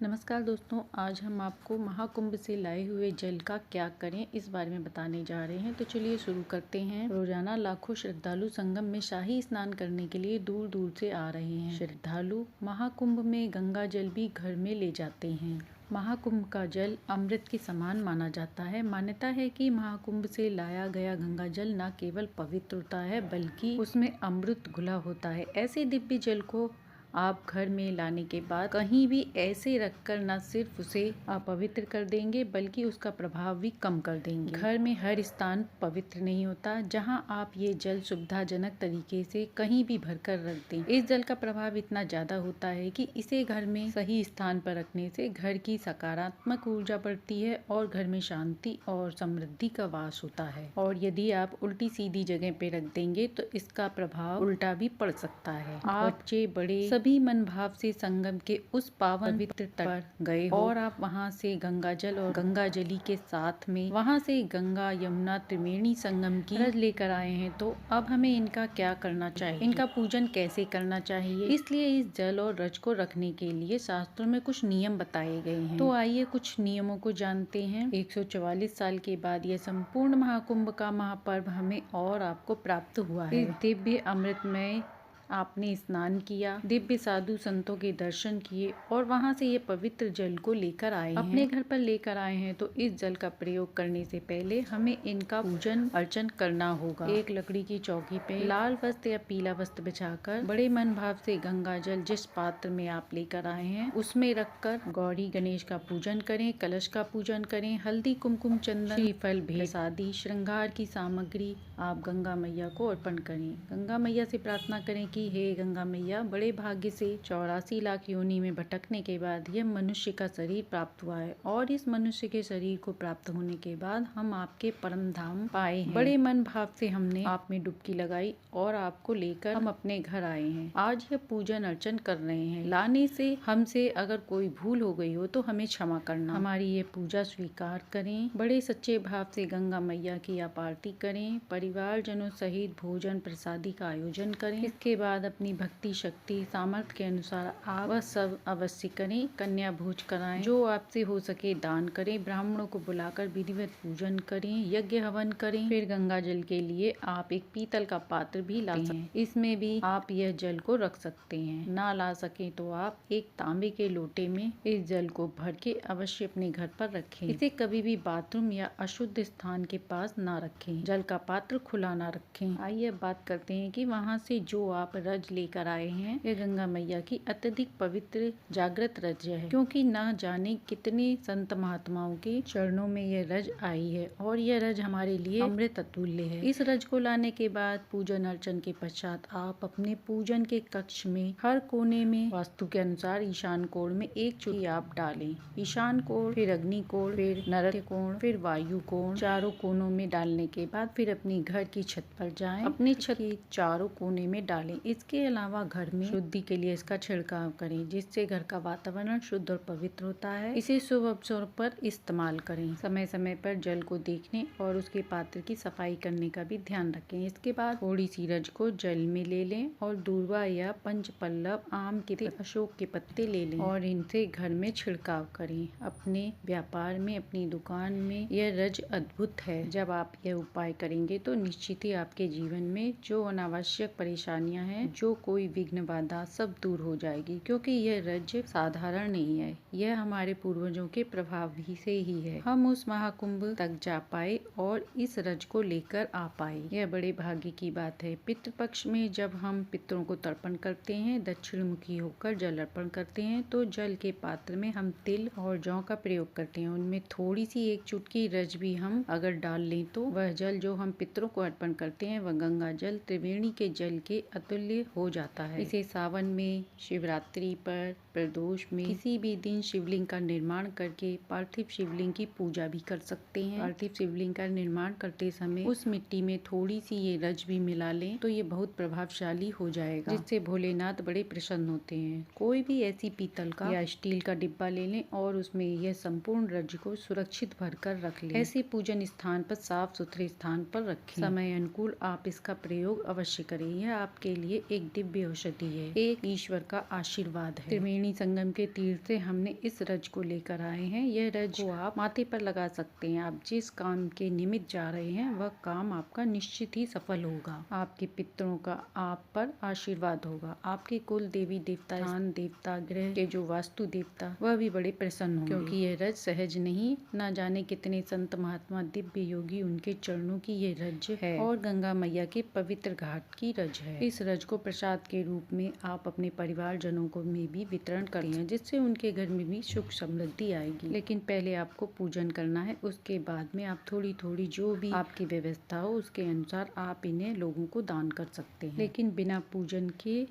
नमस्कार दोस्तों, आज हम आपको महाकुंभ से लाए हुए जल का क्या करें इस बारे में बताने जा रहे हैं। तो चलिए शुरू करते हैं। रोजाना लाखों श्रद्धालु संगम में शाही स्नान करने के लिए दूर दूर से आ रहे हैं। श्रद्धालु महाकुंभ में गंगा जल भी घर में ले जाते हैं। महाकुंभ का जल अमृत के समान माना जाता है। मान्यता है कि महाकुंभ से लाया गया गंगा जल न केवल पवित्र होता है बल्कि उसमें अमृत घुला होता है। ऐसे दिव्य जल को आप घर में लाने के बाद कहीं भी ऐसे रखकर न सिर्फ उसे अपवित्र कर देंगे बल्कि उसका प्रभाव भी कम कर देंगे। घर में हर स्थान पवित्र नहीं होता जहां आप ये जल सुविधाजनक तरीके से कहीं भी भरकर रख दें। इस जल का प्रभाव इतना ज्यादा होता है कि इसे घर में सही स्थान पर रखने से घर की सकारात्मक ऊर्जा बढ़ती है और घर में शांति और समृद्धि का वास होता है। और यदि आप उल्टी सीधी जगह पे रख देंगे तो इसका प्रभाव उल्टा भी पड़ सकता है। आप बच्चे बड़े सभी मन भाव से संगम के उस पावन पवित्र तट पर गए हो और आप वहां से गंगा जल और गंगा जली के साथ में वहां से गंगा यमुना त्रिवेणी संगम की रज लेकर आए हैं, तो अब हमें इनका क्या करना चाहिए, इनका पूजन कैसे करना चाहिए। इसलिए इस जल और रज को रखने के लिए शास्त्रों में कुछ नियम बताए गए हैं। तो आइए कुछ नियमों को जानते हैं। 144 साल के बाद यह संपूर्ण महाकुंभ का महापर्व हमें और आपको प्राप्त हुआ है। इस दिव्य अमृतमय आपने स्नान किया, दिव्य साधु संतों के दर्शन किए और वहां से ये पवित्र जल को लेकर आए हैं, अपने घर पर लेकर आए हैं। तो इस जल का प्रयोग करने से पहले हमें इनका पूजन अर्चन करना होगा। एक लकड़ी की चौकी पे लाल वस्त्र या पीला वस्त्र बिछाकर बड़े मन भाव से गंगा जल जिस पात्र में आप लेकर आए हैं उसमें रखकर गौरी गणेश का पूजन करें, कलश का पूजन करें। हल्दी कुमकुम चंदन श्रीफल भेंट आदि श्रृंगार की सामग्री आप गंगा मैया को अर्पण करें। गंगा मैया से प्रार्थना करें कि हे गंगा मैया, बड़े भाग्य से 84 लाख योनि में भटकने के बाद यह मनुष्य का शरीर प्राप्त हुआ है और इस मनुष्य के शरीर को प्राप्त होने के बाद हम आपके परम धाम पाए हैं। बड़े मन भाव से हमने आप में डुबकी लगाई और आपको लेकर हम अपने घर आए हैं। आज यह पूजन अर्चन कर रहे हैं। लाने से हमसे अगर कोई भूल हो गई हो तो हमें क्षमा करना। हमारी ये पूजा स्वीकार करें। बड़े सच्चे भाव से गंगा मैया की आप आरती करें। परिवार जनों सहित भोजन प्रसादी का आयोजन करें। इसके बाद अपनी भक्ति शक्ति सामर्थ्य के अनुसार आप वह सब अवश्य करें। कन्या भोज कराएं, जो आपसे हो सके दान करें। ब्राह्मणों को बुलाकर विधिवत पूजन करें, यज्ञ हवन करें। फिर गंगा जल के लिए आप एक पीतल का पात्र भी ला सकते हैं, इसमें भी आप यह जल को रख सकते हैं। ना ला सके तो आप एक तांबे के लोटे में इस जल को भर के अवश्य अपने घर पर रखें। इसे कभी भी बाथरूम या अशुद्ध स्थान के पास ना रखें। जल का पात्र खुला ना रखें। आइए अब बात करते हैं कि वहाँ से जो आप रज लेकर आए हैं यह गंगा मैया की अत्यधिक पवित्र जागृत रज है, क्योंकि न जाने कितने संत महात्माओं के चरणों में यह रज आई है और यह रज हमारे लिए अमृत अतुल्य है। इस रज को लाने के बाद पूजन अर्चन के पश्चात आप अपने पूजन के कक्ष में हर कोने में वास्तु के अनुसार ईशान कोण में एक चुटकी आप डालें। ईशान कोण, फिर अग्नि कोण, फिर नैऋत्य कोण, फिर वायु कोण, चारों कोनों में डालने के बाद फिर अपनी घर की छत पर जाएं। अपनी छत के चारों कोने में डालें। इसके अलावा घर में शुद्धि के लिए इसका छिड़काव करें, जिससे घर का वातावरण शुद्ध और पवित्र होता है। इसे शुभ अवसर पर इस्तेमाल करें। समय समय पर जल को देखने और उसके पात्र की सफाई करने का भी ध्यान रखें। इसके बाद थोड़ी सी रज को जल में ले लें और दूर्वा या पंचपल्लव, आम के अशोक के पत्ते ले लें और इनसे घर में छिड़काव करें। अपने व्यापार में, अपनी दुकान में यह रज अद्भुत है। जब आप यह उपाय करेंगे तो निश्चित ही आपके जीवन में जो अनावश्यक परेशानियां हैं, जो कोई विघ्न बाधा, सब दूर हो जाएगी, क्योंकि यह रज साधारण नहीं है। यह हमारे पूर्वजों के प्रभाव ही से ही है। हम उस महाकुंभ तक जा पाए और इस रज को लेकर आ पाए, यह बड़े भाग्य की बात है। पितृपक्ष में जब हम पितरों को तर्पण करते हैं, दक्षिण मुखी होकर जल अर्पण करते हैं, तो जल के पात्र में हम तिल और जौ का प्रयोग करते हैं। उनमें थोड़ी सी एक चुटकी रज भी हम अगर डाल लें तो वह जल जो हम पितरों को अर्पण करते हैं वह गंगा जल त्रिवेणी के जल के अतुल्य हो जाता है। इसे सावन में, शिवरात्रि पर, प्रदोष में, किसी भी दिन शिवलिंग का निर्माण करके पार्थिव शिवलिंग की पूजा भी कर सकते हैं। पार्थिव शिवलिंग का निर्माण करते समय उस मिट्टी में थोड़ी सी ये रज भी मिला लें तो ये बहुत प्रभावशाली हो जाएगा, जिससे भोलेनाथ बड़े प्रसन्न होते हैं। कोई भी ऐसी पीतल का या स्टील का डिब्बा ले लें और उसमें यह संपूर्ण रज को सुरक्षित भर कर रख लें। ऐसे पूजन स्थान पर, साफ सुथरे स्थान पर रखें। समय अनुकूल आप इसका प्रयोग अवश्य करें। यह आपके लिए एक दिव्य औषधि है, एक ईश्वर का आशीर्वाद है। त्रिवेणी त्रिवेणी संगम के तीर से हमने इस रज को लेकर आए हैं। यह रज को आप माथे पर लगा सकते हैं। आप जिस काम के निमित्त जा रहे हैं वह काम आपका निश्चित ही सफल होगा। आपके पितरों का आप पर आशीर्वाद होगा। आपके कुल देवी देवता, स्थान देवता, ग्रह के जो वास्तु देवता वह भी बड़े प्रसन्न होंगे, क्योंकि यह रज सहज नहीं, ना जाने कितने संत महात्मा दिव्य योगी उनके चरणों की ये रज है और गंगा मैया के पवित्र घाट की रज है। इस रज को प्रसाद के रूप में आप अपने परिवार जनों को में भी वितरण करें, जिससे उनके घर में भी सुख समृद्धि आएगी। लेकिन पहले आपको पूजन करना है, उसके बाद में आप थोड़ी थोड़ी जो भी आपकी व्यवस्था हो उसके अनुसार आप इन्हें लोगों को दान कर सकते हैं, लेकिन बिना पूजन के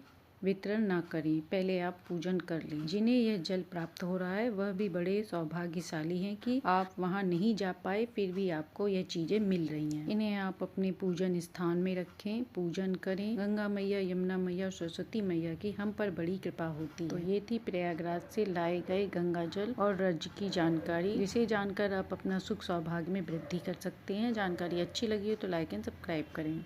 वितरण ना करें। पहले आप पूजन कर लें। जिन्हें यह जल प्राप्त हो रहा है वह भी बड़े सौभाग्यशाली हैं कि आप वहां नहीं जा पाए, फिर भी आपको यह चीजें मिल रही हैं। इन्हें आप अपने पूजन स्थान में रखें, पूजन करें। गंगा मैया, यमुना मैया, सरस्वती मैया की हम पर बड़ी कृपा होती है। तो ये थी प्रयागराज से लाए गए गंगा जल और रज की जानकारी, जिसे जानकर आप अपना सुख सौभाग्य में वृद्धि कर सकते हैं। जानकारी अच्छी लगी हो तो लाइक एंड सब्सक्राइब करें।